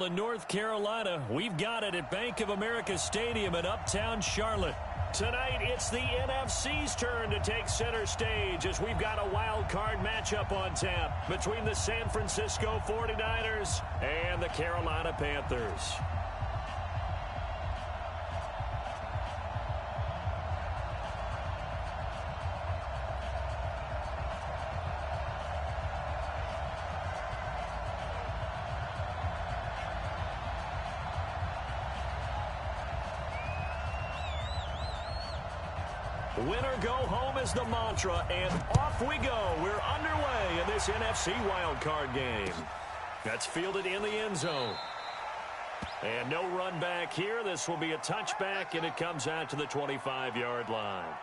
Well, in North Carolina, we've got it at Bank of America Stadium in Uptown Charlotte. Tonight, it's the NFC's turn to take center stage as we've got a wild card matchup on tap between the San Francisco 49ers and the Carolina Panthers. Winner go home is the mantra, and off we go. We're underway in this NFC wildcard game. That's fielded in the end zone. And no run back here. This will be a touchback, and it comes out to the 25-yard line.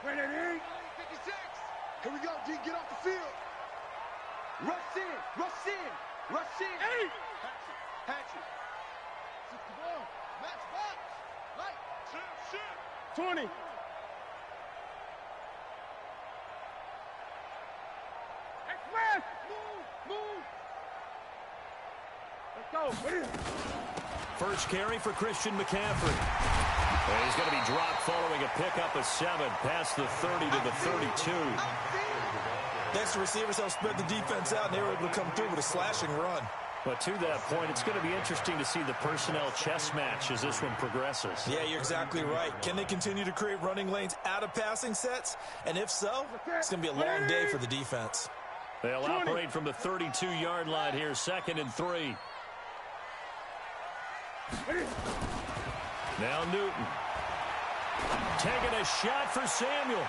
Ready, 56. Here we go, D. Get off the field. Rush in. Hey! Hatchet. 61. Match box. Light. Shit. 20. Express. Move. Let's go. First carry for Christian McCaffrey. And he's going to be dropped following a pickup of 7 past the 30 to the 32. Next, the receivers help spread the defense out, and they were able to come through with a slashing run. But to that point, it's going to be interesting to see the personnel chess match as this one progresses. Yeah, you're exactly right. Can they continue to create running lanes out of passing sets? And if so, it's going to be a long day for the defense. They'll operate from the 32-yard line here, 2nd and 3. Now Newton. Taking a shot for Samuel.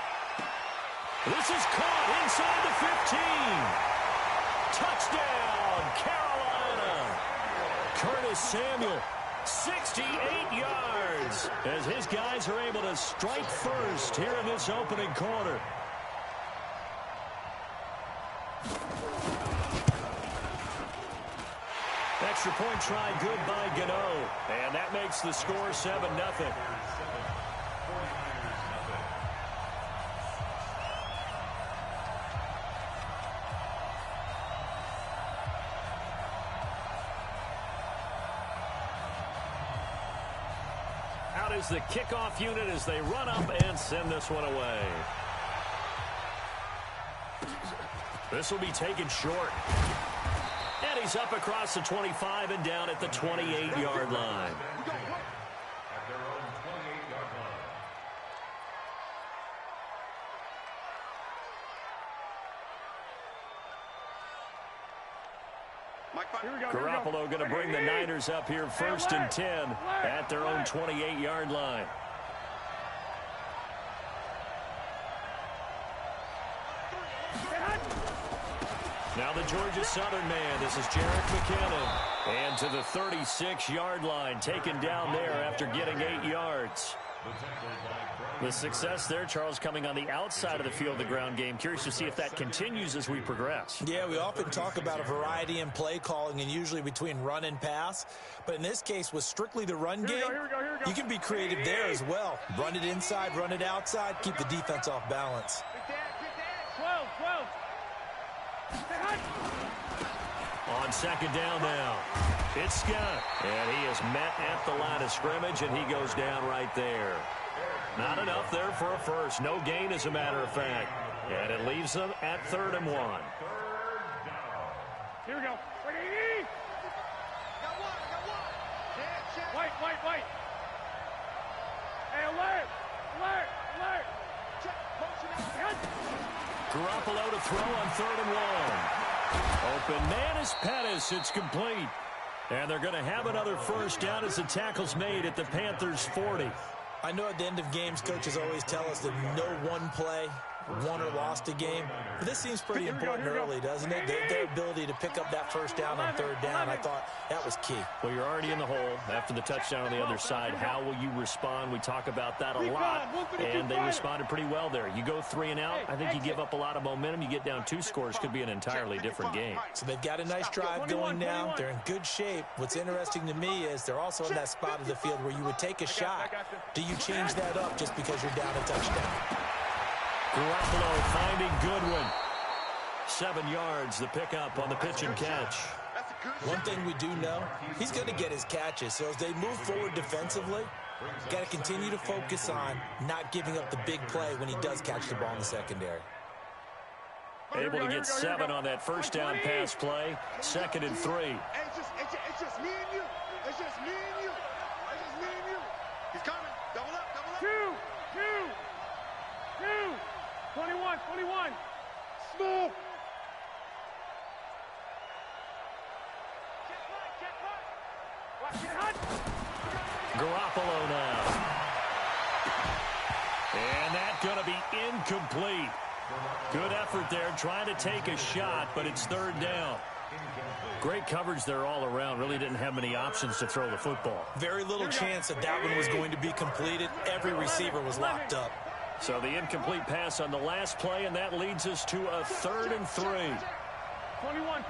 This is caught inside the 15. Touchdown, Carolina. Curtis Samuel, 68 yards, as his guys are able to strike first here in this opening quarter. Extra point try good by Gano. And that makes the score 7-0. Out is the kickoff unit as they run up and send this one away. This will be taken short. And he's up across the 25 and down at the 28-yard line. Garoppolo going to bring the Niners up here 1st and 10 at their own 28-yard line. Now the Georgia Southern man. This is Jerick McKinnon. And to the 36-yard line, taken down there after getting 8 yards. The success there, Charles, coming on the outside of the field, the ground game. Curious to see if that continues as we progress. Yeah, we often talk about a variety in play calling and usually between run and pass. But in this case, with strictly the run game, you can be creative there as well. Run it inside, run it outside, keep the defense off balance. 12. On 2nd down now, it's Scott. And he is met at the line of scrimmage, and he goes down right there. Not enough there for a first. No gain, as a matter of fact. And it leaves them at 3rd and 1. Here we go. Wait. Got one. Wait. Hey, alert. Garoppolo to throw on 3rd and 1. Open man is Pettis. It's complete. And they're going to have another first down as the tackle's made at the Panthers' 40. I know at the end of games, coaches always tell us that no one play won or lost a game. But this seems pretty important early, doesn't it? Their ability to pick up that first down on third down, I thought that was key. Well, you're already in the hole after the touchdown on the other side. How will you respond? We talk about that a lot, and they responded pretty well there. You go 3 and out, I think you give up a lot of momentum. You get down 2 scores, could be an entirely different game. So they've got a nice drive going now. They're in good shape. What's interesting to me is they're also in that spot of the field where you would take a shot. Do you change that up just because you're down a touchdown? Garoppolo finding Goodwin. 7 yards, the pickup on the pitch and catch. One thing we do know, he's going to get his catches. So as they move forward defensively, got to continue to focus on not giving up the big play when he does catch the ball in the secondary. Able to get 7 on that first down pass play. 2nd and 3. It's just me and you. It's just me and you. It's just me and you. He's coming. Double up, double up. 2. 21. Smooth. Garoppolo now. And that's going to be incomplete. Good effort there, trying to take a shot, but it's 3rd down. Great coverage there all around. Really didn't have many options to throw the football. Very little chance that one was going to be completed. Every receiver was locked up. So the incomplete pass on the last play, and that leads us to a 3rd and 3. 21.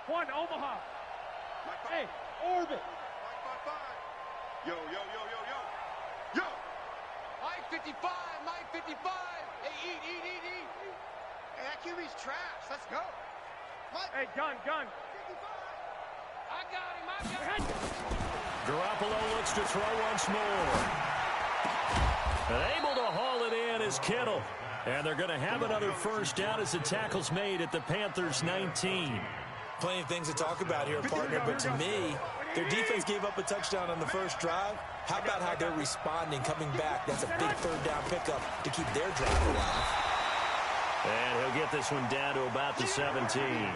One, Omaha. Hey, orbit. Yo. Mike 55. Hey, eat. Hey, that QB's trash. Let's go. Mike. Hey, gun. 55. I got him. Garoppolo looks to throw once more. And able to haul it in is Kittle. And they're going to have another first down as the tackle's made at the Panthers' 19. Plenty of things to talk about here, partner, but to me, their defense gave up a touchdown on the first drive. How about how they're responding, coming back? That's a big 3rd down pickup to keep their drive alive. And he'll get this one down to about the 17.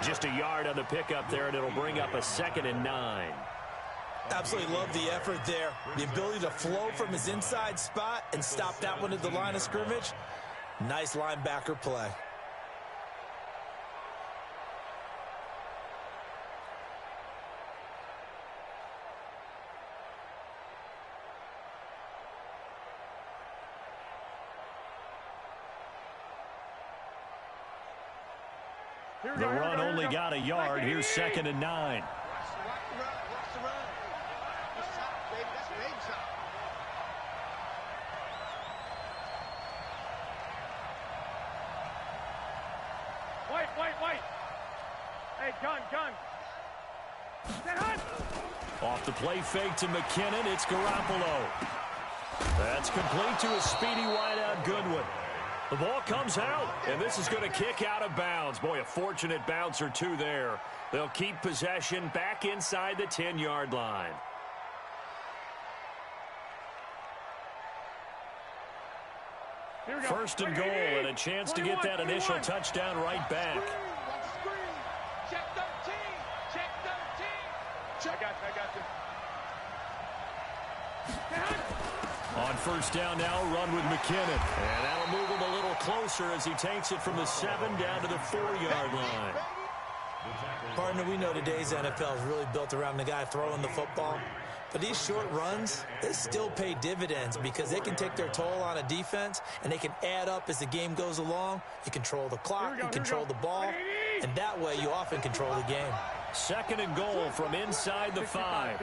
Just a yard on the pickup there, and it'll bring up a 2nd and 9. Absolutely love the effort there. The ability to flow from his inside spot and stop that one at the line of scrimmage. Nice linebacker play. The run only got a yard. Here's 2nd and 9. Watch the run. That's baby shot. Wait. Hey, gun. Off the play fake to McKinnon. It's Garoppolo. That's complete to a speedy wideout Goodwin. The ball comes out, and this is going to kick out of bounds. Boy, a fortunate bounce or two there. They'll keep possession back inside the 10-yard line. First and goal, and a chance to get that initial touchdown right back. Check 13. I got you. On first down now, run with McKinnon. And that'll move him a little closer as he takes it from the 7 down to the 4-yard line. Partner, we know today's NFL is really built around the guy throwing the football. But these short runs, they still pay dividends because they can take their toll on a defense, and they can add up as the game goes along. You control the clock, you control the ball, and that way you often control the game. 2nd and goal from inside the 5.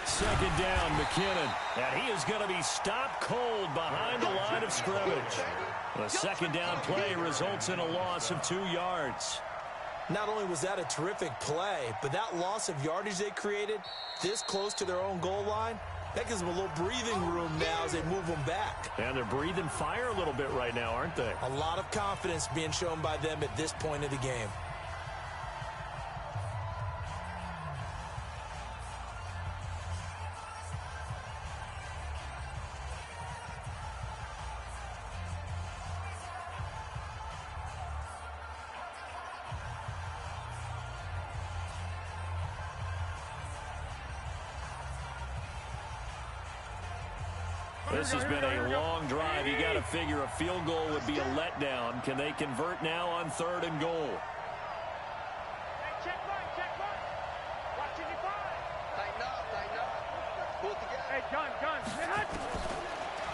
2nd down, McKinnon. And he is going to be stopped cold behind the line of scrimmage. The 2nd down play results in a loss of 2 yards. Not only was that a terrific play, but that loss of yardage they created this close to their own goal line, that gives them a little breathing room now as they move them back. And they're breathing fire a little bit right now, aren't they? A lot of confidence being shown by them at this point of the game. This has been a long drive. You got to figure a field goal would be a letdown. Can they convert now on 3rd and goal? Check right. Watch it, tighten up. Pull it together. Hey, gun.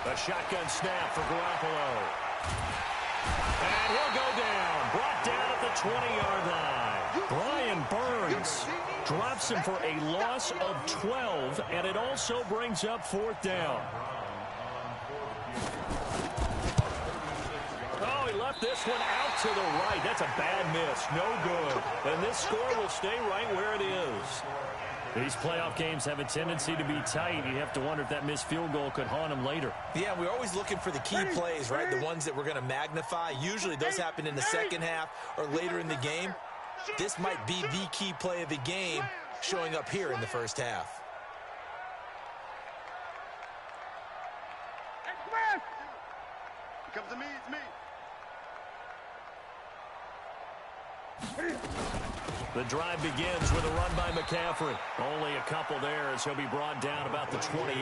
A shotgun snap for Garoppolo. And he'll go down. Brought down at the 20-yard line. Brian Burns drops him for a loss of 12, and it also brings up 4th down. Oh, he left this one out to the right. That's a bad miss. No good. And this score will stay right where it is. These playoff games have a tendency to be tight. You have to wonder if that missed field goal could haunt them later. Yeah, we're always looking for the key plays, right? The ones that we're going to magnify. Usually those happen in the second half or later in the game. This might be the key play of the game showing up here in the first half. It comes to me, it's me. The drive begins with a run by McCaffrey. Only a couple there as he'll be brought down about the 28.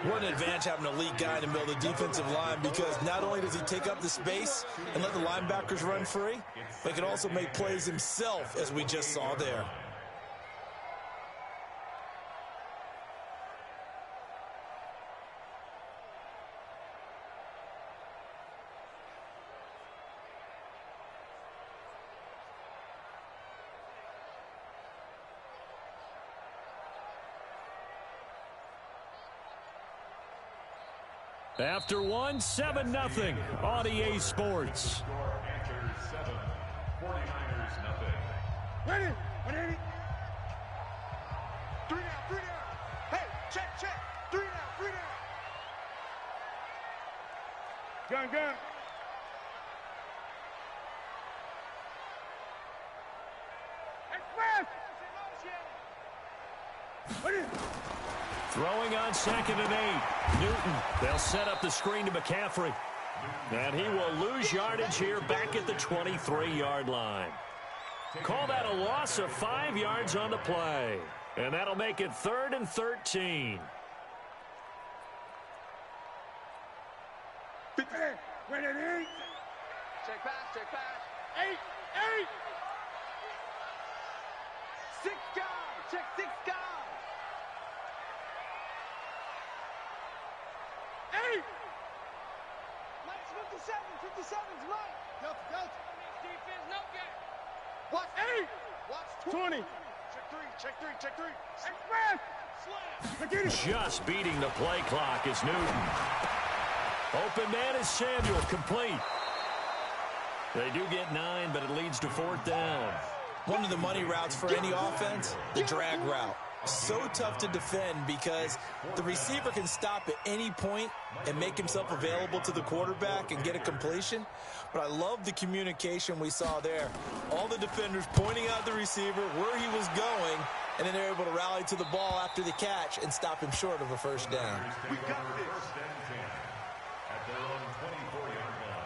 What an advantage having an elite guy in the middle of the defensive line, because not only does he take up the space and let the linebackers run free, but he can also make plays himself, as we just saw there. After one, 7-0 on EA Sports. Ready? 3 down. Hey, check. 3 down. Gun. Express! Ready? Throwing on 2nd and 8. Newton. They'll set up the screen to McCaffrey. And he will lose yardage here back at the 23-yard line. Call that a loss of 5 yards on the play. And that'll make it 3rd and 13. Ready? Check pass. 8. 6 guys. Check 6 guys. 8. Minus 57's right. Go. Defense, no game. Watch 8. Watch 20. Check 3. Express. Just beating the play clock is Newton. Open man is Samuel, complete. They do get 9, but it leads to 4th down. One of the money routes for any offense, the drag route. So tough to defend because the receiver can stop at any point and make himself available to the quarterback and get a completion. But I love the communication we saw there. All the defenders pointing out the receiver, where he was going, and then they're able to rally to the ball after the catch and stop him short of a 1st down. We got this. At their own 24-yard line.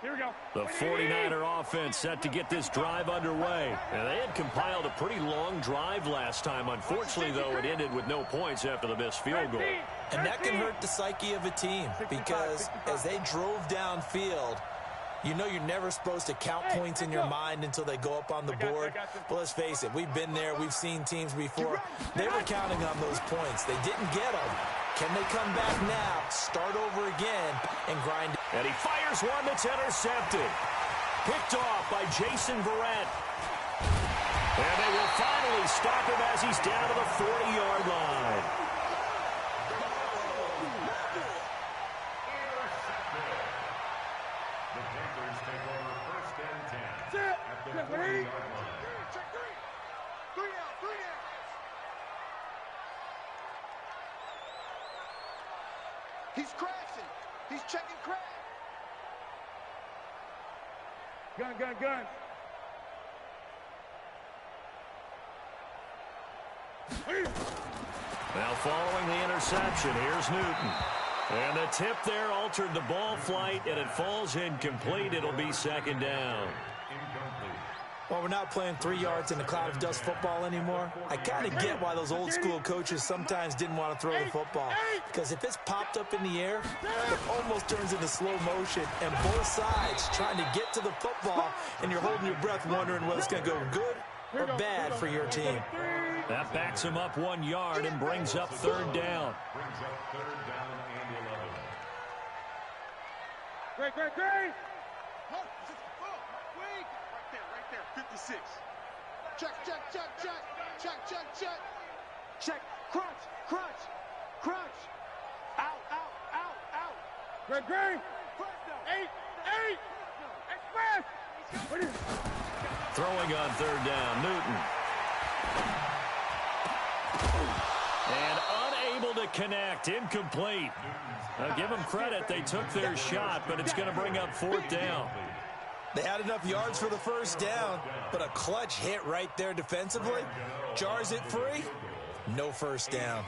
Here we go. The 49er offense set to get this drive underway. And they had compiled a pretty long drive last time. Unfortunately, though, it ended with no points after the missed field goal. And that can hurt the psyche of a team because as they drove downfield, you know you're never supposed to count points in your mind until they go up on the board. But let's face it, we've been there. We've seen teams before. They were counting on those points. They didn't get them. Can they come back now, start over again, and grind it? And he fires one that's intercepted. Picked off by Jason Verrett. And they will finally stop him as he's down to the 40-yard line. The Panthers take over 1st and 10 at the 40-yard line. Check 3. 3 down. He's crashing. He's checking crash. Gun. Now following the interception, here's Newton. And the tip there altered the ball flight, and it falls incomplete. It'll be 2nd down. Incomplete. Well, we're not playing 3 yards in a cloud of dust football anymore. I kind of get why those old school coaches sometimes didn't want to throw the football. Because if it's popped up in the air, it almost turns into slow motion. And both sides trying to get to the football, and you're holding your breath wondering whether it's going to go good or bad for your team. That backs him up 1 yard and brings up 3rd down. Brings up 3rd down and 11. Great. Right there, 56. Check. Crunch. Out. Great. 8. Express. Throwing on 3rd down, Newton. And unable to connect, incomplete. Now give them credit, they took their shot, but it's going to bring up 4th down. They had enough yards for the 1st down, but a clutch hit right there defensively. Jars it free, no 1st down.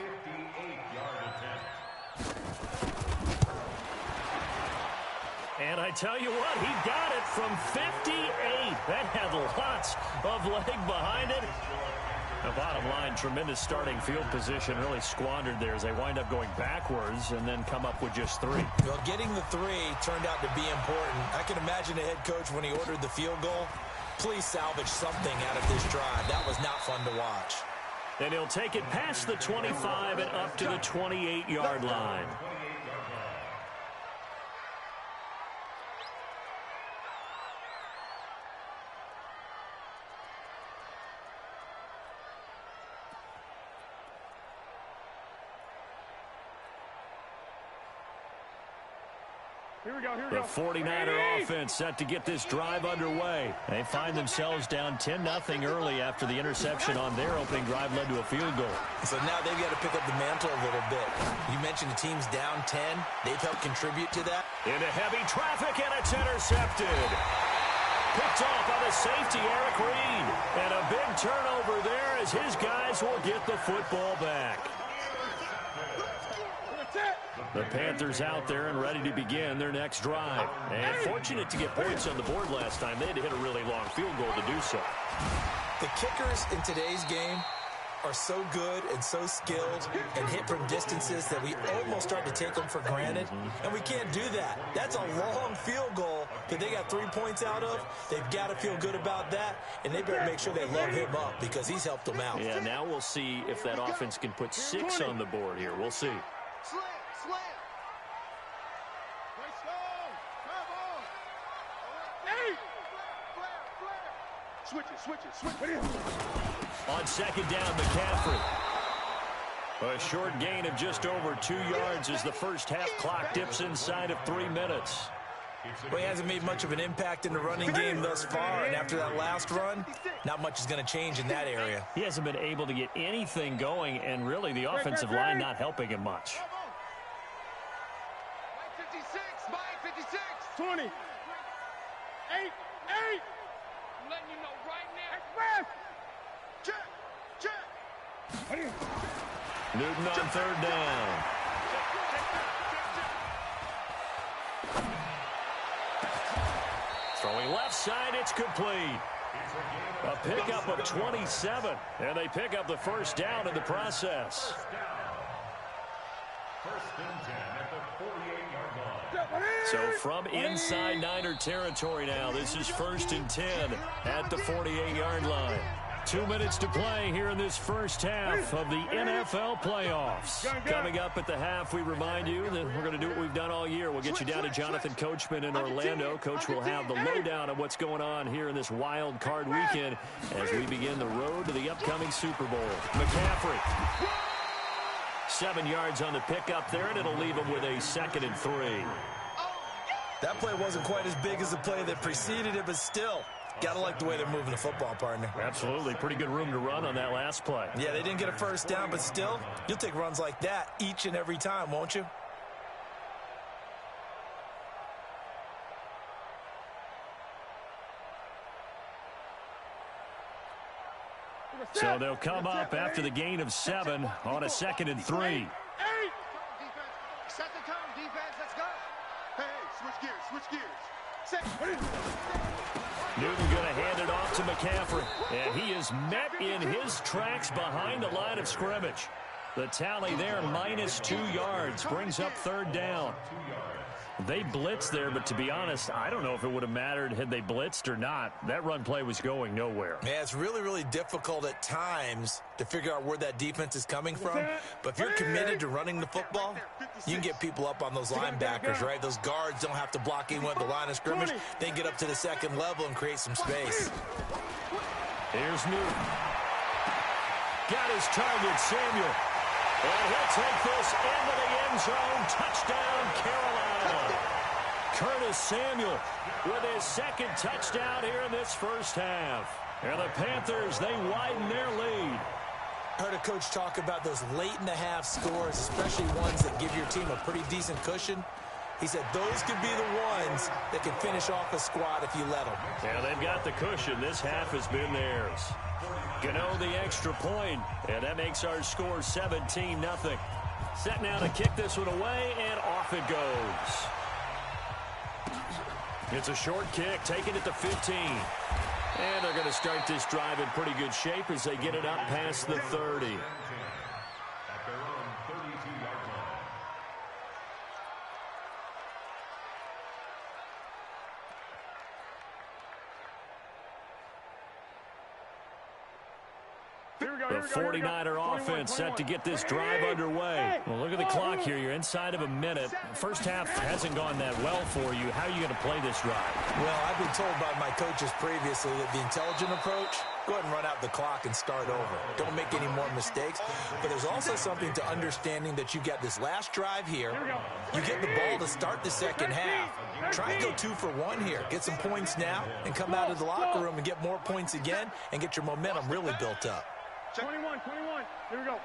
And I tell you what, he got it from 58. That had lots of leg behind it. The bottom line, tremendous starting field position, really squandered there as they wind up going backwards and then come up with just 3. Well, getting the 3 turned out to be important. I can imagine the head coach when he ordered the field goal. Please salvage something out of this drive. That was not fun to watch. And he'll take it past the 25 and up to the 28-yard line. Here we go. The 49er offense set to get this drive underway. They find themselves down 10-0 early after the interception on their opening drive led to a field goal. So now they've got to pick up the mantle a little bit. You mentioned the team's down 10. They've helped contribute to that. Into heavy traffic, and it's intercepted. Picked off by the safety, Eric Reed. And a big turnover there as his guys will get the football back. The Panthers out there and ready to begin their next drive. And fortunate to get points on the board last time. They had to hit a really long field goal to do so. The kickers in today's game are so good and so skilled and hit from distances that we almost start to take them for granted. And we can't do that. That's a long field goal that they got 3 points out of. They've got to feel good about that, and they better make sure they load him up because he's helped them out. Yeah, now we'll see if that offense can put 6 on the board here. We'll see. Slam. Switch it. On 2nd down, McCaffrey. A short gain of just over 2 yards as the first half clock dips inside of 3 minutes. Well, he hasn't made much of an impact in the running game thus far, and after that last run, not much is going to change in that area. He hasn't been able to get anything going, and really the offensive line not helping him much. 56. 20. 8. I'm letting you know right now. Check. Newton on 3rd down. Throwing left side, it's complete. A pickup of 27, and they pick up the 1st down in the process. First and 10 at the 48-yard line. So from inside Niner territory now, this is 1st and 10 at the 48-yard line. 2 minutes to play here in this first half of the NFL playoffs. Coming up at the half, we remind you that we're going to do what we've done all year. We'll get you down to Jonathan Coachman in Orlando. Coach will have the lowdown of what's going on here in this wild card weekend as we begin the road to the upcoming Super Bowl. McCaffrey. 7 yards on the pickup there, and it'll leave him with a 2nd and 3. That play wasn't quite as big as the play that preceded it, but still, got to like the way they're moving the football, partner. Absolutely. Pretty good room to run on that last play. Yeah, they didn't get a 1st down, but still, you'll take runs like that each and every time, won't you? So they'll come up after the gain of 7 on a 2nd and 3. Set the tone, defense. Let's go. Hey, switch gears. Newton going to hand it off to McCaffrey. And he is met in his tracks behind the line of scrimmage. The tally there, -2 yards, brings up 3rd down. They blitzed there, but to be honest, I don't know if it would have mattered had they blitzed or not. That run play was going nowhere. Yeah, it's really, really difficult at times to figure out where that defense is coming from. But if you're committed to running the football, you can get people up on those linebackers, right? Those guards don't have to block even at the line of scrimmage. They can get up to the 2nd level and create some space. Here's Newton. Got his target, Samuel. And he'll take this into the end zone. Touchdown, Carolina. Curtis Samuel with his 2nd touchdown here in this first half. And the Panthers, they widen their lead. I heard a coach talk about those late-in-the-half scores, especially ones that give your team a pretty decent cushion. He said those could be the ones that can finish off a squad if you let them. Yeah, they've got the cushion. This half has been theirs. Gano the extra point, and that makes our score 17-0. Set now to kick this one away, and off it goes. It's a short kick, taking it to 15. And they're going to start this drive in pretty good shape as they get it up past the 30. At their own 32-yard line. The 49er offense set to get this drive underway. Well, look at the clock here. You're inside of a minute. First half hasn't gone that well for you. How are you going to play this drive? Well, I've been told by my coaches previously that the intelligent approach, go ahead and run out the clock and start over. Don't make any more mistakes. But there's also something to understanding that you got this last drive here. You get the ball to start the 2nd half. Try and go 2 for 1 here. Get some points now and come out of the locker room and get more points again and get your momentum really built up. 21. Here we go.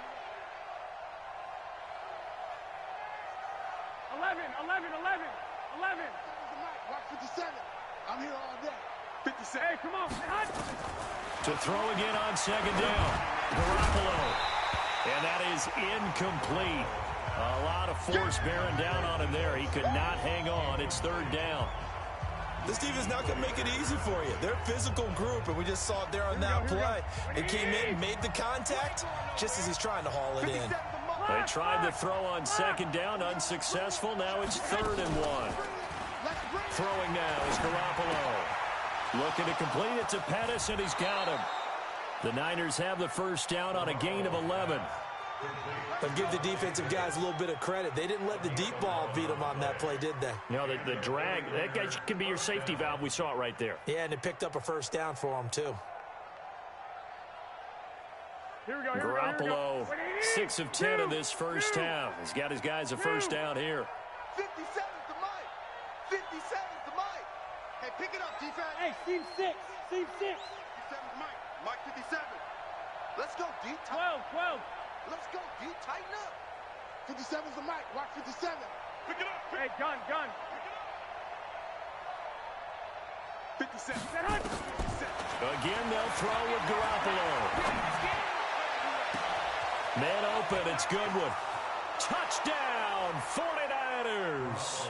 11. Watch 57. I'm here all day. 57. Hey, come on. To throw again on 2nd down. Garoppolo. And that is incomplete. A lot of force bearing down on him there. He could not hang on. It's 3rd down. This defense not going to make it easy for you. They're a physical group, and we just saw it there on that play. It came in, made the contact, just as he's trying to haul it in. They tried to throw on 2nd down, unsuccessful. Now it's 3rd and 1. Throwing now is Garoppolo. Looking to complete it to Pettis, and he's got him. The Niners have the first down on a gain of 11. But give the defensive guys a little bit of credit. They didn't let the deep ball beat them on that play, did they? No, the drag, that guy can be your safety valve. We saw it right there. Yeah, and it picked up a first down for them, too. Garoppolo, 6 of 10 in this first half. He's got his guys a first down here. 57's the mic. 57's the mic. Hey, pick it up, defense. Hey, team 6. 57's Mike. Mike 57. Let's go, D. 12. Let's go, D. Tighten up. 57's the mic. Watch 57. Pick it up. Hey, gun. 57. Again, they'll throw with Garoppolo. Man open, it's Goodwin. Touchdown, 49ers.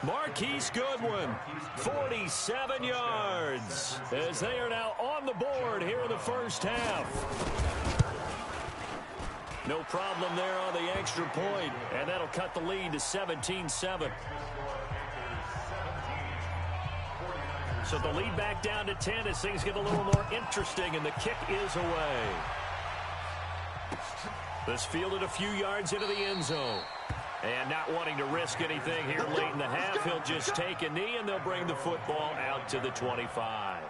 Marquise Goodwin, 47 yards, as they are now on the board here in the first half. No problem there on the extra point, and that'll cut the lead to 17-7. So the lead back down to 10 as things get a little more interesting, and the kick is away. This fielded a few yards into the end zone. And not wanting to risk anything here late in the half, he'll just take a knee, and they'll bring the football out to the 25.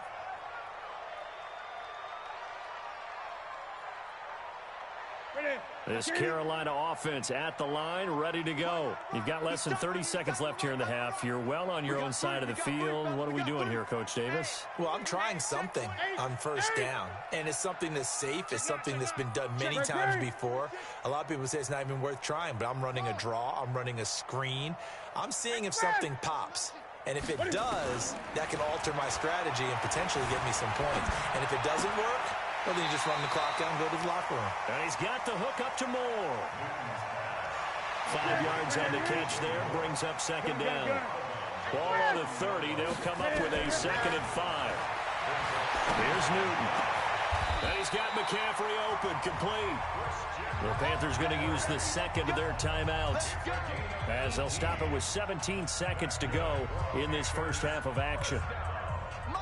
This Carolina offense at the line, ready to go. You've got less than 30 seconds left here in the half. You're well on your own side of the field. What are we doing here, Coach Davis? Well, I'm trying something on first down, and it's something that's safe. It's something that's been done many times before. A lot of people say it's not even worth trying, but I'm running a draw. I'm running a screen. I'm seeing if something pops. And if it does, that can alter my strategy and potentially get me some points. And if it doesn't work, well, then you just run the clock down and go to the locker room. And he's got the hook up to Moore. 5 yards on the catch there, brings up second down. Ball on the 30, they'll come up with a 2nd and 5. Here's Newton. And he's got McCaffrey open, complete. The Panthers going to use the second of their timeout, as they'll stop it with 17 seconds to go in this first half of action.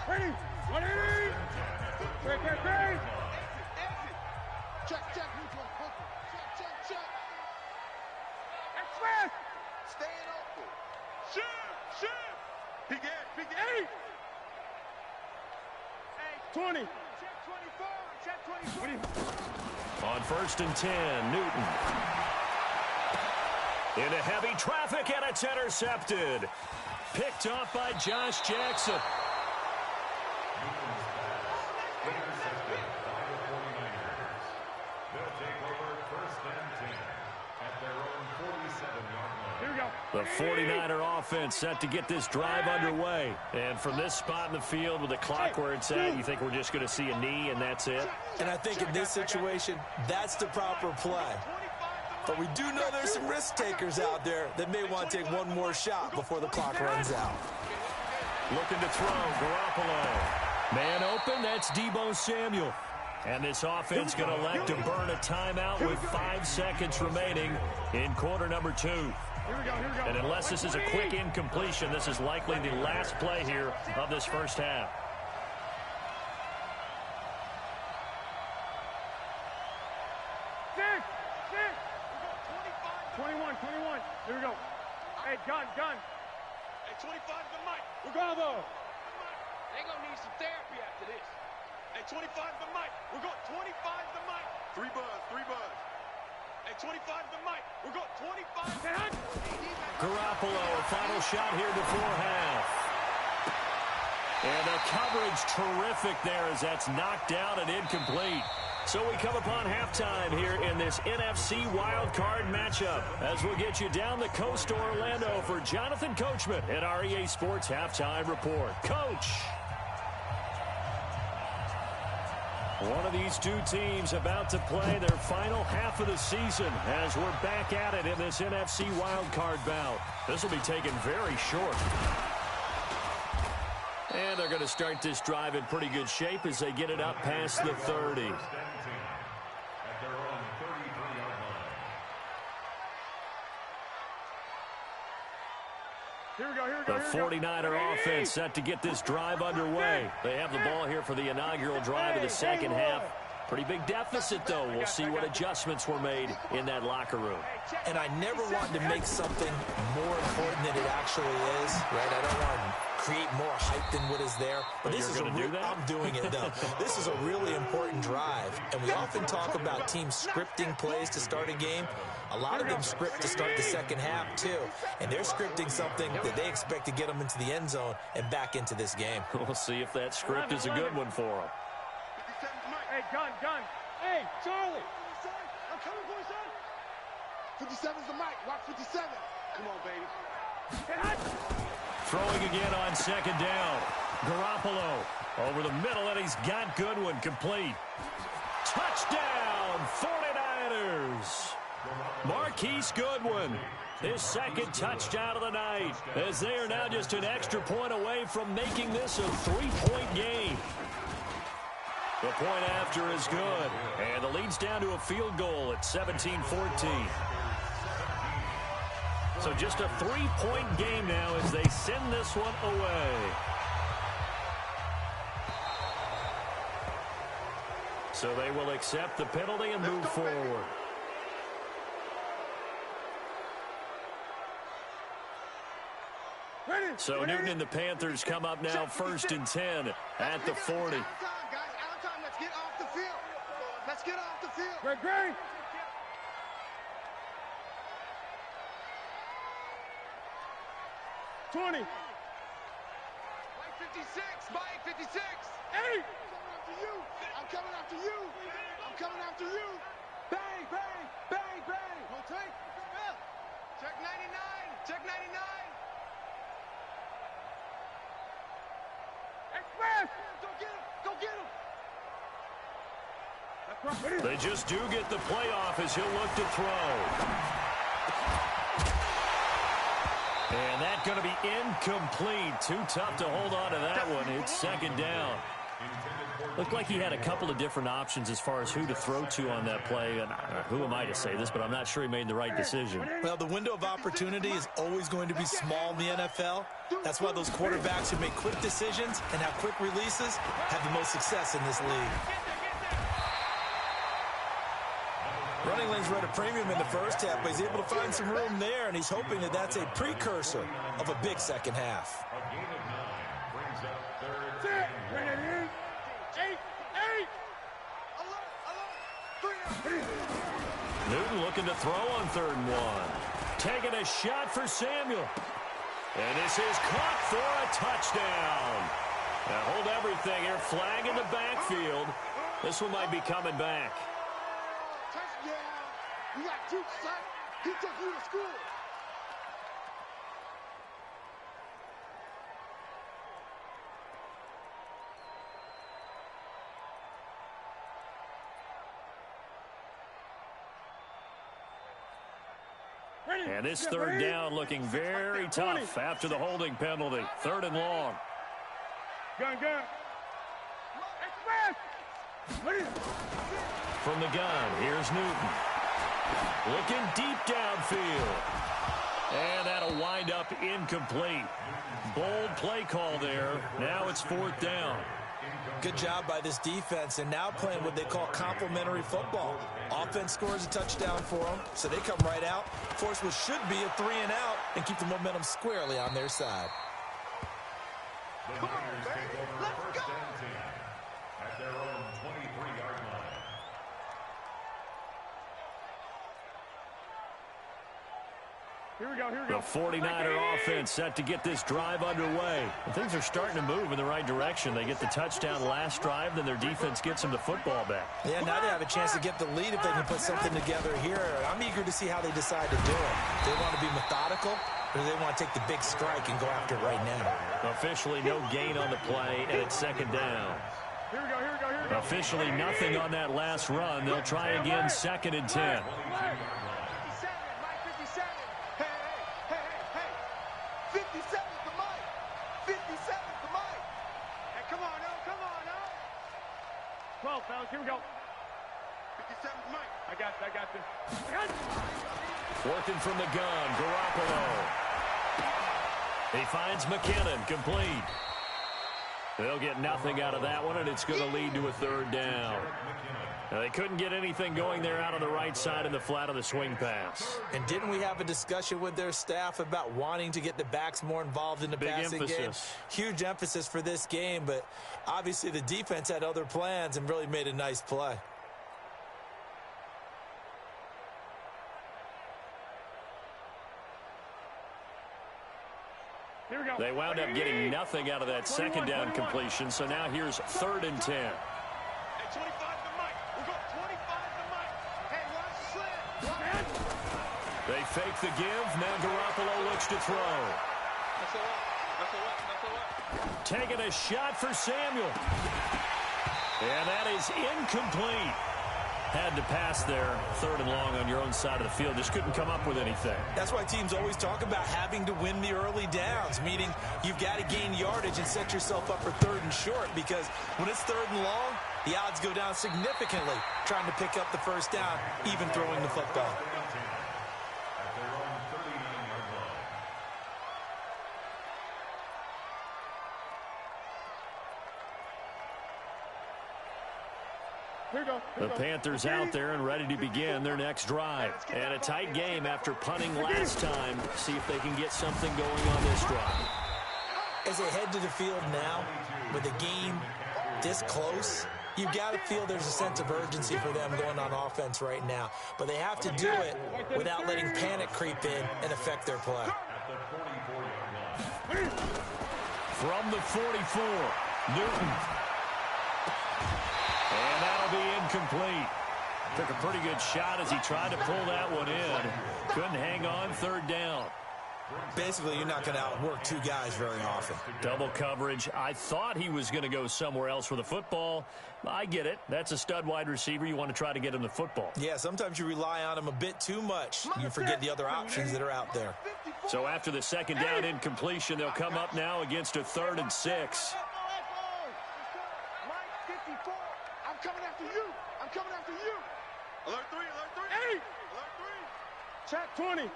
Ready? Check. Check. Staying open. Shoot. Big eight. 20. Check 24. On 1st and 10, Newton. Into heavy traffic, and it's intercepted. Picked off by Josh Jackson. Intercepted by the 49ers. They'll take over 1st and 10 at their own 47-yard line. Here we go. The 49er offense set to get this drive underway. And from this spot in the field with the clock where it's at, you think we're just going to see a knee and that's it? And I think in this situation, that's the proper play. But we do know there's some risk takers out there that may want to take one more shot before the clock runs out. Looking to throw, Garoppolo. Man open, that's Deebo Samuel. And this offense going to elect to burn a timeout with 5 seconds remaining in quarter number 2. Here we go. And unless this is a quick incompletion, this is likely the last play here of this first half. 21. Here we go. Hey, gun. Hey, 25 the mic. We're going though. They're going to need some therapy after this. Hey, 25 the mic. We're going 25 the mic. 3 buzz. Hey, 25 the mic. We're going 25. Garoppolo, a final shot here before half. And the coverage terrific there as that's knocked down and incomplete. So we come upon halftime here in this NFC wildcard matchup as we'll get you down the coast to Orlando for Jonathan Coachman at our EA Sports Halftime Report. Coach. One of these two teams about to play their final half of the season as we're back at it in this NFC wildcard bout. This will be taken very short. And they're going to start this drive in pretty good shape as they get it up past the 30. At their own 33-yard line. Here we go. The 49er offense set to get this drive underway. They have the ball here for the inaugural drive of the second half. Pretty big deficit, though. We'll see what adjustments were made in that locker room. And I never want to make something more important than it actually is, right? I don't want to create more hype than what is there. But this is I'm doing it, though. This is a really important drive. And we often talk about teams scripting plays to start a game. A lot of them script to start the second half, too. And they're scripting something that they expect to get them into the end zone and back into this game. We'll see if that script is a good one for them. Hey, gun. Hey, Charlie. I'm coming for you, son. 57's the mic. Watch 57. Come on, baby. Throwing again on second down. Garoppolo over the middle, and he's got Goodwin complete. Touchdown, 49ers. Marquise Goodwin, his second touchdown of the night, as they are now just an extra point away from making this a 3-point game. The point after is good, and the lead's down to a field goal at 17-14. So just a 3-point game now as they send this one away. So they will accept the penalty and move forward. So Newton and the Panthers come up now 1st and 10 at the 40. Let's get off the field. Great. 20. Mike 56. Mike 56. 8. I'm coming after you. Bang. Hold tight. Check 99. Express. Go get him. They just do get the playoff as he'll look to throw. And that's going to be incomplete. Too tough to hold on to that one. It's second down. Looked like he had a couple of different options as far as who to throw to on that play. And who am I to say this, but I'm not sure he made the right decision. Well, the window of opportunity is always going to be small in the NFL. That's why those quarterbacks who make quick decisions and have quick releases have the most success in this league. Running lanes were at a premium in the first half, but he's able to find some room there, and he's hoping that that's a precursor of a big second half. A gain of 9 brings up third and 8. Newton looking to throw on 3rd and 1. Taking a shot for Samuel. And this is caught for a touchdown. Now hold everything here. Flag in the backfield. This one might be coming back. Touchdown. You got Duke, son. He took you to school. And this 3rd down looking very tough after the holding penalty. 3rd and long. Gun. From the gun, here's Newton. Looking deep downfield. And that'll wind up incomplete. Bold play call there. Now it's 4th down. Good job by this defense, and now playing what they call complementary football. Offense scores a touchdown for them, so they come right out, force what should be a 3 and out, and keep the momentum squarely on their side. The Niners take over first and 10 at their own 23-yard line. Here we go. The 49er offense set to get this drive underway. And things are starting to move in the right direction. They get the touchdown last drive, then their defense gets them the football back. Yeah, now they have a chance to get the lead if they can put something together here. I'm eager to see how they decide to do it. Do they want to be methodical, or do they want to take the big strike and go after it right now? Officially no gain on the play, and it's 2nd down. Here we go. Officially nothing on that last run. They'll try again, 2nd and 10. 57's the mic. 57's the mic. Hey, come on now. 12, fellas, here we go. 57's mic. I got this. Working from the gun, Garoppolo. He finds McKinnon, complete. They'll get nothing out of that one, and it's going to lead to a 3rd down. Now, they couldn't get anything going there out on the right side in the flat of the swing pass. And didn't we have a discussion with their staff about wanting to get the backs more involved in the passing game? Huge emphasis for this game, but obviously the defense had other plans and really made a nice play. Here we go. They wound up getting nothing out of that 2nd down completion, so now here's 3rd and 10. Hey, 25's the mic. We'll go 25's the mic. Hey, watch the slant. They fake the give. Now Garoppolo looks to throw. Taking a shot for Samuel. And that is incomplete. Had to pass there, 3rd and long on your own side of the field. Just couldn't come up with anything. That's why teams always talk about having to win the early downs, meaning you've got to gain yardage and set yourself up for 3rd and short, because when it's 3rd and long, the odds go down significantly trying to pick up the 1st down, even throwing the football. At their own 39-yard line. The Panthers out there and ready to begin their next drive. And a tight game after punting last time. See if they can get something going on this drive. As they head to the field now, with the game this close, you've got to feel there's a sense of urgency for them going on offense right now. But they have to do it without letting panic creep in and affect their play. From the 44, Newton. And that'll be incomplete. Took a pretty good shot as he tried to pull that one in. Couldn't hang on, 3rd down. Basically, you're not going to outwork 2 guys very often. Double coverage. I thought he was going to go somewhere else for the football. I get it. That's a stud wide receiver. You want to try to get him the football. Yeah, sometimes you rely on him a bit too much. You forget the other options that are out there. So after the 2nd down incompletion, they'll come up now against a 3rd and 6. I'm coming after you. I'm coming after you. Alert 3, alert 3. Hey! Alert 3. Check 20.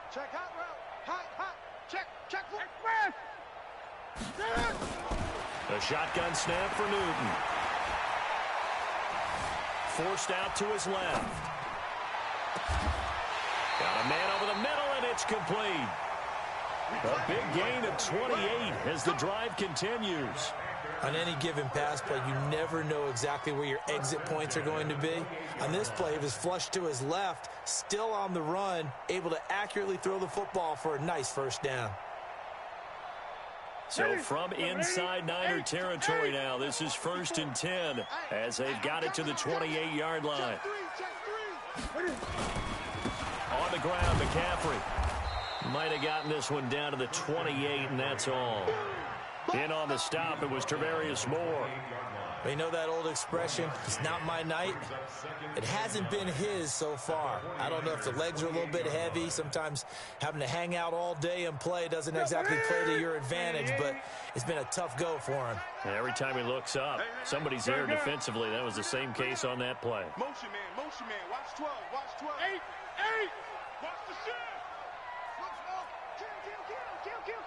Check hot route. Hot. Check. Express. A shotgun snap for Newton. Forced out to his left. Got a man over the middle, and it's complete. A big gain of 28 as the drive continues. On any given pass play, you never know exactly where your exit points are going to be. On this play, he was flushed to his left, still on the run, able to accurately throw the football for a nice first down. So from inside Niner territory now, this is 1st and 10 as they've got it to the 28-yard line. On the ground, McCaffrey might have gotten this one down to the 28, and that's all. In on the stop, it was Travarius Moore. You know that old expression, it's not my night? It hasn't been his so far. I don't know if the legs are a little bit heavy. Sometimes having to hang out all day and play doesn't exactly play to your advantage, but it's been a tough go for him. And every time he looks up, somebody's there defensively. That was the same case on that play. Motion man. Watch 12. 8. Watch the shift. Kill.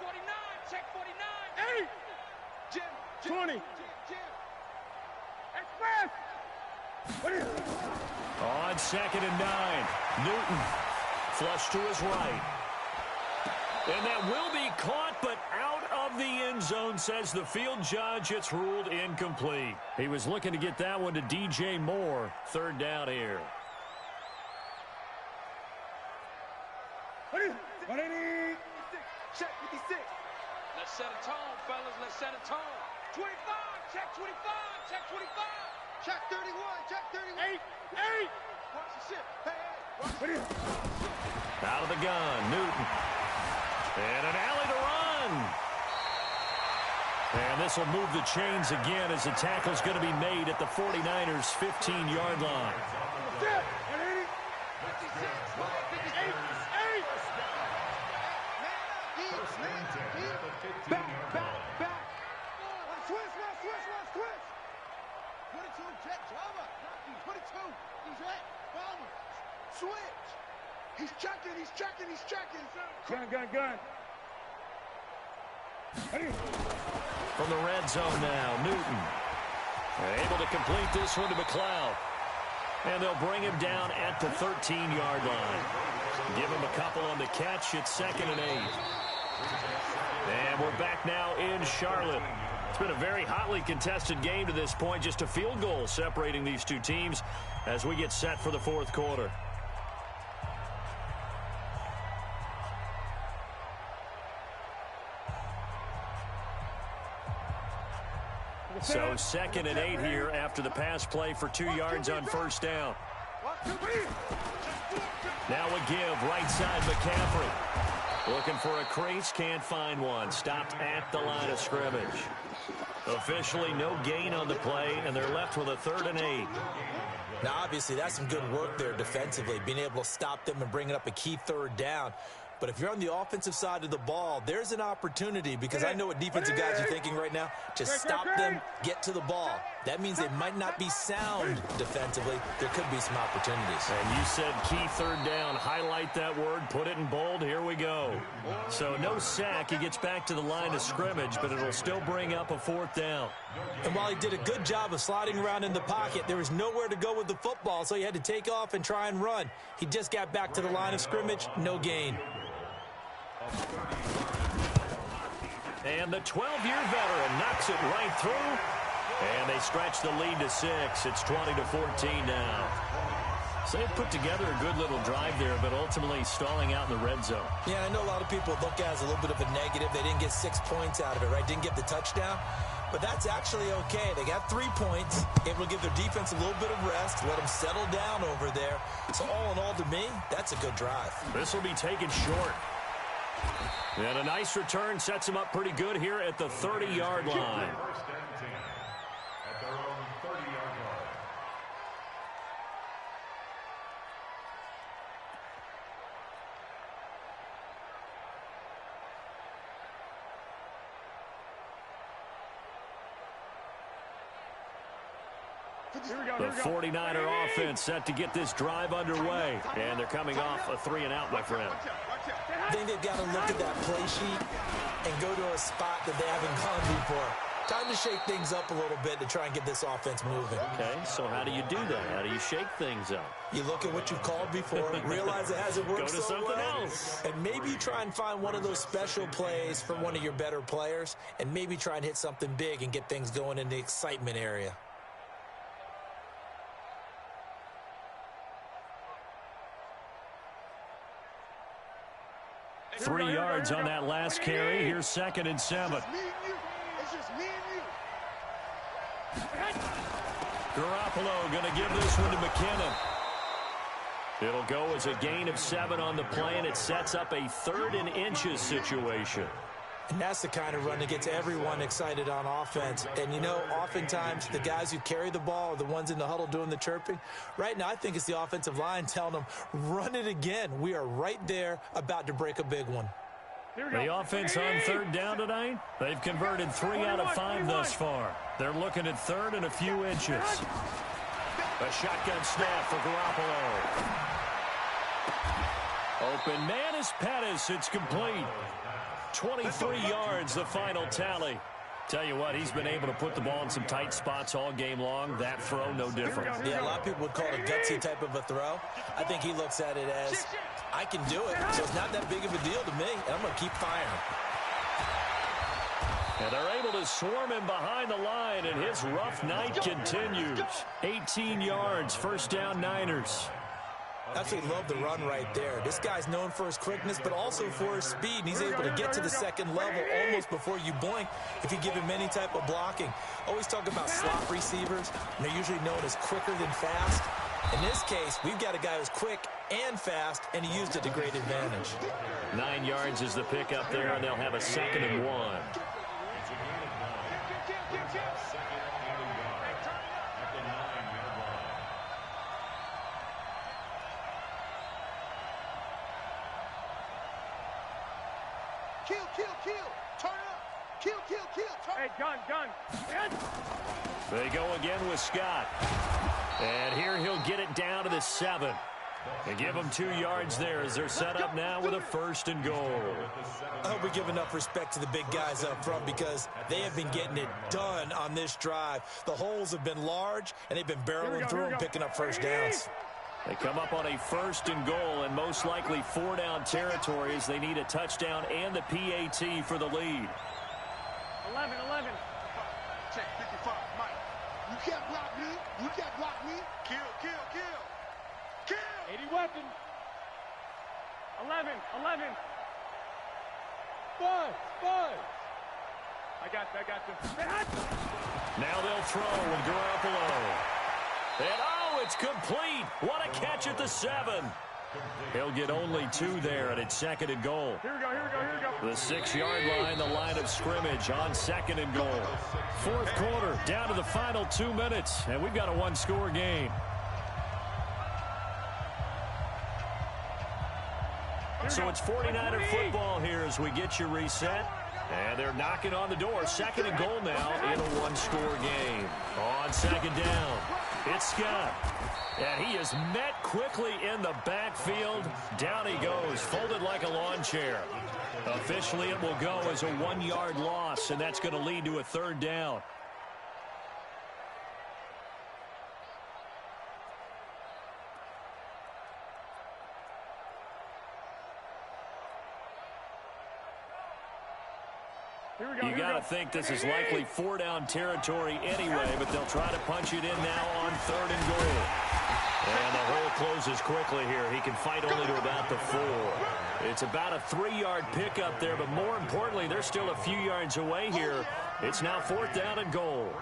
49. Check 49. 8. Jim. 20. Express. On 2nd and 9, Newton flush to his right. And that will be caught, but out of the end zone, says the field judge. It's ruled incomplete. He was looking to get that one to DJ Moore. 3rd down here. 180. Check 56. Let's set a tone, fellas. Let's set a tone. 25. Check 25. Check 25. Check 31. Check 31. 8. Watch the shit. Hey. Out of the gun, Newton. And an alley to run. And this will move the chains again as the tackle's going to be made at the 49ers' 15-yard line. Back. Switch. 22, check, Java. 22, he's right. Bomber. Switch. He's checking. Gun. From the red zone now, Newton. Able to complete this one to McLeod. And they'll bring him down at the 13-yard line. Give him a couple on the catch. It's 2nd and 8. And we're back now in Charlotte. It's been a very hotly contested game to this point. Just a field goal separating these two teams as we get set for the 4th quarter. So 2nd and 8 here after the pass play for 2 yards on 1st down. Now a give, right side McCaffrey. Looking for a crease, can't find one. Stopped at the line of scrimmage. Officially no gain on the play, and they're left with a 3rd and 8. Now, obviously, that's some good work there defensively, being able to stop them and bring up a key 3rd down. But if you're on the offensive side of the ball, there's an opportunity, because I know what defensive guys are thinking right now. Just stop them, get to the ball. That means they might not be sound defensively. There could be some opportunities. And you said key 3rd down. Highlight that word, put it in bold. Here we go. So no sack. He gets back to the line of scrimmage, but it'll still bring up a 4th down. And while he did a good job of sliding around in the pocket, there was nowhere to go with the football, so he had to take off and try and run. He just got back to the line of scrimmage, no gain. And the 12-year veteran knocks it right through. And they stretch the lead to 6. It's 20-14 now. So they put together a good little drive there, but ultimately stalling out in the red zone. Yeah, I know a lot of people look at it as a little bit of a negative. They didn't get 6 points out of it, right? Didn't get the touchdown. But that's actually okay. They got 3 points, able to give their defense a little bit of rest, let them settle down over there. So all in all, to me, that's a good drive. This will be taken short. And a nice return sets him up pretty good here at the 30-yard line. At their own 30-yard line. The 49er offense set to get this drive underway. And they're coming off a 3-and-out, my friend. I think they've got to look at that play sheet and go to a spot that they haven't gone before. Time to shake things up a little bit to try and get this offense moving. Okay, so how do you do that? How do you shake things up? You look at what you've called before, realize it hasn't worked Go to so something well, else. and maybe try and find one of those special plays from one of your better players, and maybe try and hit something big and get things going in the excitement area. Three yards on that last carry. Here's 2nd and 7. It's just me and you. Garoppolo going to give this one to McKinnon. It'll go as a gain of 7 on the play, and it sets up a 3rd and inches situation. And that's the kind of run that gets everyone excited on offense. And, you know, oftentimes the guys who carry the ball are the ones in the huddle doing the chirping. Right now, I think it's the offensive line telling them, run it again. We are right there about to break a big one. The offense on 3rd down tonight, they've converted 3 out of 5 thus far. They're looking at 3rd and a few inches. A shotgun snap for Garoppolo. Open man is Pettis. It's complete. 23 yards, the final tally. Tell you what, he's been able to put the ball in some tight spots all game long. That throw, no different. Yeah, a lot of people would call it a gutsy type of a throw. I think he looks at it as, I can do it, so it's not that big of a deal to me, and I'm going to keep firing. And they're able to swarm him behind the line, and his rough night continues. 18 yards, 1st down Niners. Absolutely love the run right there. This guy's known for his quickness, but also for his speed. And he's able to get to the 2nd level almost before you blink if you give him any type of blocking. Always talk about slot receivers, and they're usually known as quicker than fast. In this case, we've got a guy who's quick and fast, and he used it to great advantage. 9 yards is the pickup there, and they'll have a 2nd and 1. Kill. Turn up. Kill. Turn. Hey, gun. They go again with Scott. And here he'll get it down to the 7. They give him 2 yards there as they're set up now with a 1st and goal. I hope we give enough respect to the big guys up front because they have been getting it done on this drive. The holes have been large, and they've been barreling through and picking up 1st downs. They come up on a 1st and goal and most likely 4-down territory as they need a touchdown and the PAT for the lead. 11. Check 55, Mike. You can't block me. Kill. 80 weapon. 11. Buzz. I got this. Now they'll throw with Garoppolo. And it's complete. What a catch at the 7. He'll get only 2 there, and it's 2nd and goal. Here we go. The 6-yard line, the line of scrimmage on 2nd and goal. 4th quarter, down to the final 2 minutes, and we've got a 1-score game. So it's 49er football here as we get you reset. And they're knocking on the door. 2nd and goal now in a 1-score game. On 2nd down, it's Scott. And he is met quickly in the backfield. Down he goes, folded like a lawn chair. Officially, it will go as a 1-yard loss, and that's going to lead to a 3rd down. You got to think this is likely 4-down territory anyway, but they'll try to punch it in now on 3rd and goal. And the hole closes quickly here. He can fight only to about the 4. It's about a 3-yard pickup there, but more importantly, they're still a few yards away here. It's now 4th down and goal.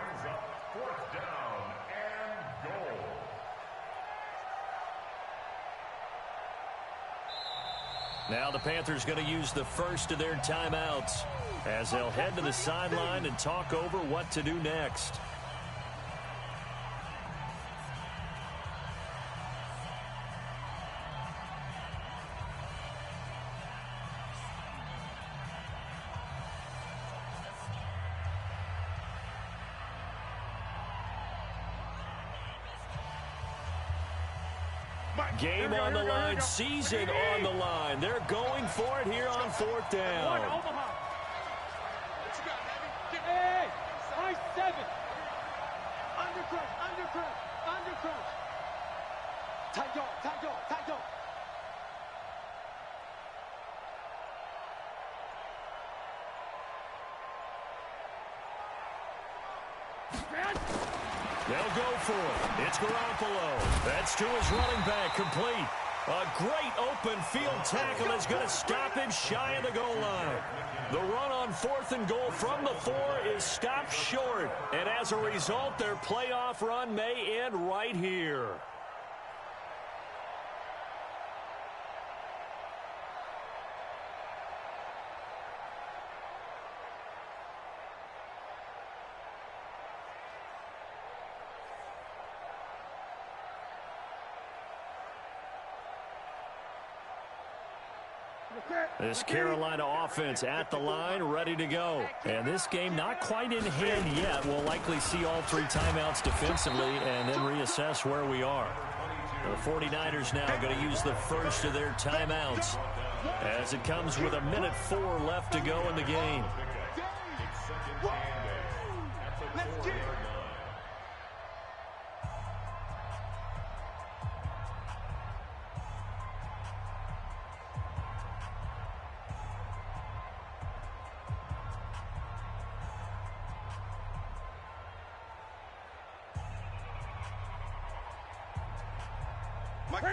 4th down and goal. Now the Panthers going to use the first of their timeouts as they'll head to the sideline and talk over what to do next. Game on the line, season on the line. They're going for it here on 4th down. Hey, high 7. Undercrush. Tight yard. They'll go for it. It's Garoppolo. That's to his running back, complete. A great open field tackle is going to stop him shy of the goal line. The run on 4th and goal from the 4 is stopped short. And as a result, their playoff run may end right here. This Carolina offense at the line, ready to go. And this game not quite in hand yet. We'll likely see all 3 timeouts defensively and then reassess where we are. The 49ers now going to use the first of their timeouts as it comes with 1:04 left to go in the game. Let's get it.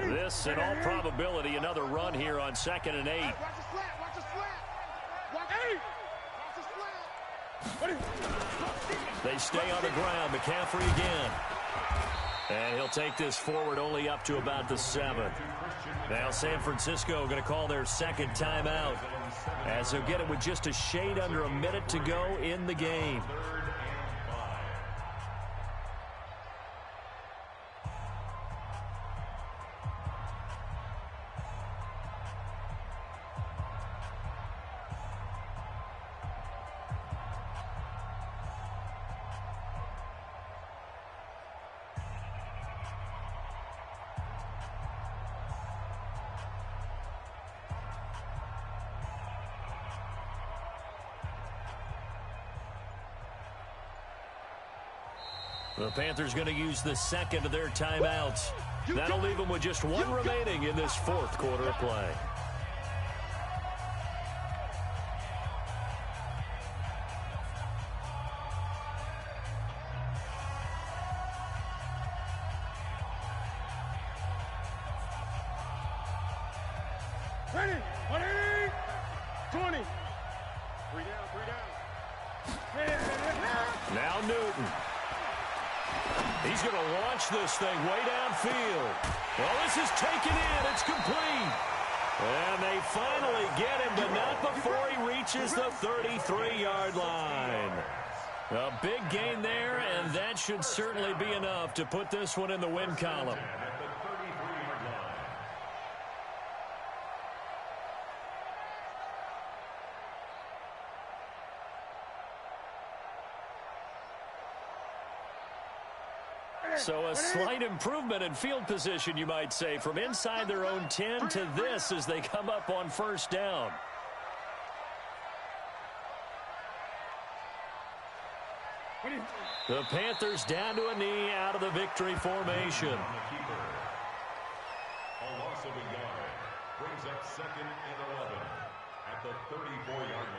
This, in all probability, another run here on 2nd and 8. Watch the slant. They stay on the ground. McCaffrey again. And he'll take this forward only up to about the 7. Now San Francisco going to call their 2nd timeout, as they'll get it with just a shade under a minute to go in the game. The Panthers going to use the 2nd of their timeouts. That'll leave them with just 1 remaining in this 4th quarter of play. Ready, 20. 3 down. Now Newton. He's going to launch this thing way downfield. Well, this is taken in. It's complete. And they finally get him, but not before he reaches the 33-yard line. A big gain there, and that should certainly be enough to put this one in the win column. So a slight improvement in field position, you might say, from inside their own 10 to this as they come up on 1st down. The Panthers down to a knee out of the victory formation. A loss of a yard brings up 2nd and 11 at the 34-yard line.